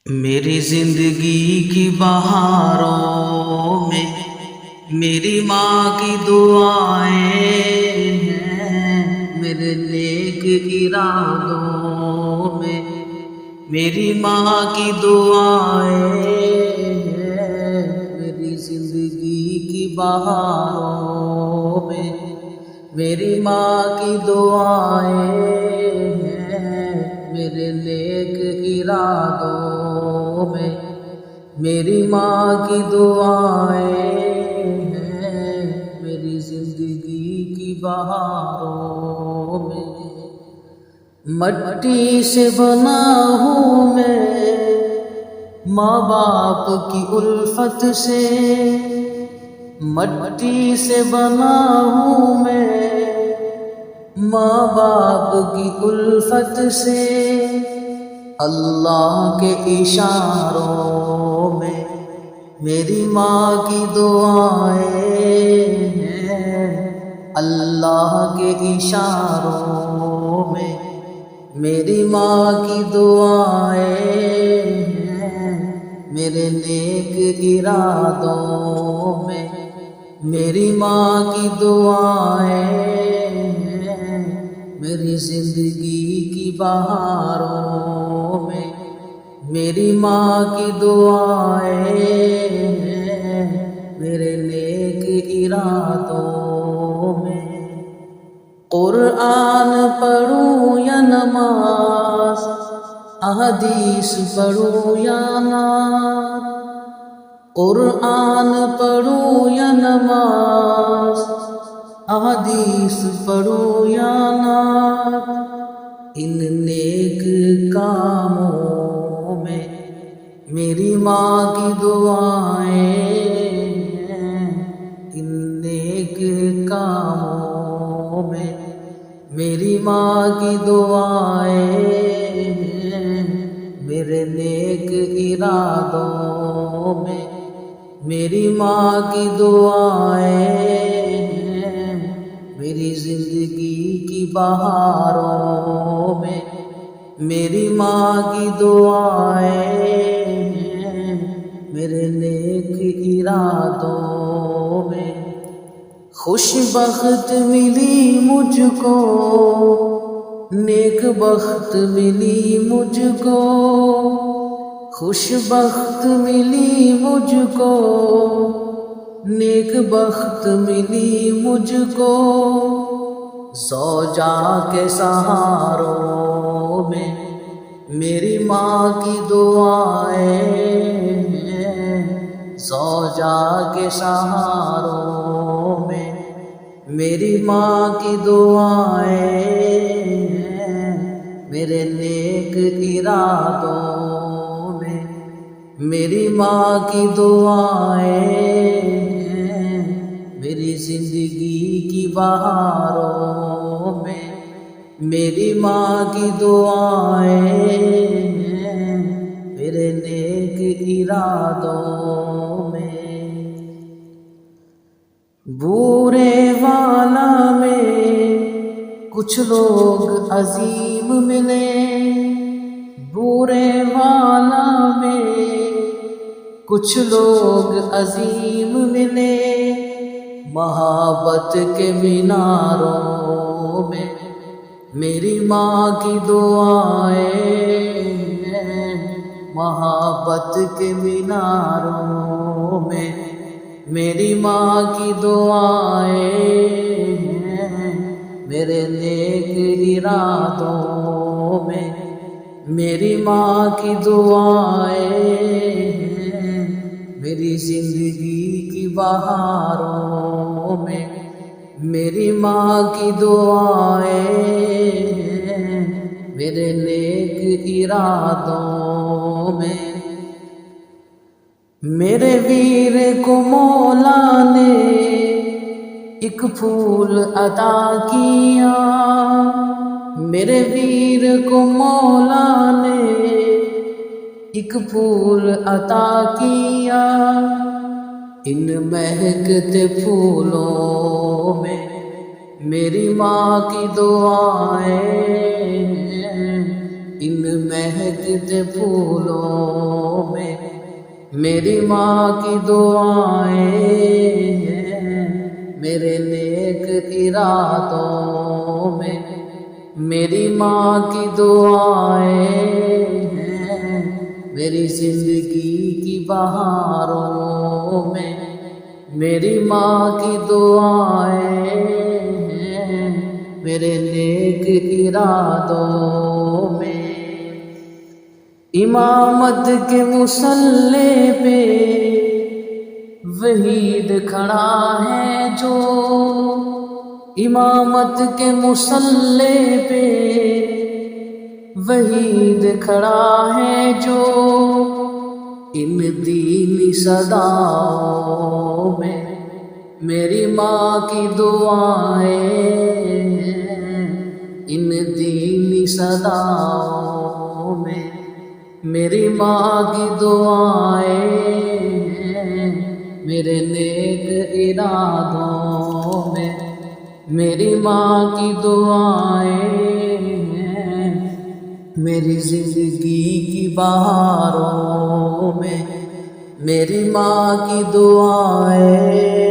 میری زندگی کی بہاروں میں میری ماں کی دعائیں ہیں، میرے نیک ارادوں میں میری ماں کی دعائیں ہیں، میری زندگی کی بہاروں میں میری ماں کی دعائیں ہیں، میرے نیک ارادوں میں میری ماں کی دعائیں ہیں، میری زندگی کی بہاروں میں مٹی سے بنا ہوں میں ماں باپ کی الفت سے، مٹی سے بنا ہوں میں ماں باپ کی الفت سے، اللہ کے اشاروں میں میری ماں کی دعائیں ہیں، اللہ کے اشاروں میں میری ماں کی دعائیں ہیں، میرے نیک ارادوں میں میری ماں کی دعائیں ہیں، میری زندگی کی بہاروں میں میری ماں کی دعائیں ہیں، میرے نیک ارادوں میں قرآن پڑھوں یا نماز، احادیث پڑھوں یا نعت، قرآن پڑھوں یا نماز، احادیث پڑھوں یا نعت، ان نیک کاموں میں میری ماں کی دعائیں ہیں، ان نیک کاموں میں میری ماں کی دعائیں ہیں، میرے نیک ارادوں میں میری ماں کی دعائیں ہیں، میری زندگی کی بہاروں میں میری ماں کی دعائیں ہیں، میرے نیک ارادوں میں خوش بخت ملی مجھ کو، نیک بخت ملی مجھ کو، خوش بخت ملی مجھ کو، نیک بخت ملی مجھ کو، زوجہ کے سہاروں میں میری ماں کی دعائیں ہیں، زوجہ کے سہاروں میں میری ماں کی دعائیں ہیں، میرے نیک ارادوں میں میری ماں کی دعائیں ہیں، میری زندگی کی بہاروں میں میری ماں کی دعائیں ہیں، میرے نیک ارادوں میں بورے والا میں کچھ لوگ عظیم ملے، بورے والا میں کچھ لوگ عظیم ملے، محبت کے میناروں میں میری ماں کی دعائیں ہیں، محبت کے میناروں میں میری ماں کی دعائیں ہیں، میرے نیک ارادوں میں میری ماں کی دعائیں ہیں، میری زندگی کی بہاروں میں میری ماں کی دعائیں ہیں، میرے نیک ارادوں میں میرے ویر کو مولا نے ایک پھول عطا کیا، میرے ویر کو مولا نے ایک پھول عطا کیا، ان مہکتے پھولوں میں میری ماں کی دعائیں ہیں، ان مہکتے پھولوں میری ماں کی دعائیں ہیں میرے نیک ارادوں میں، میری ماں کی دعائیں ہیں میری زندگی کی بہاروں میں، میری ماں کی دعائیں ہیں میرے نیک ارادوں میں۔ امامت کے مصلے پہ وحید کھڑا ہے جو، امامت کے مصلے پہ وحید کھڑا ہے جو، ان دینی صداؤں میں میری ماں کی دعائیں ہیں، ان دینی صداؤں میں میری ماں کی دعائیں ہیں میرے نیک ارادوں میں، میری ماں کی دعائیں ہیں میری زندگی کی بہاروں میں، میری ماں کی دعائیں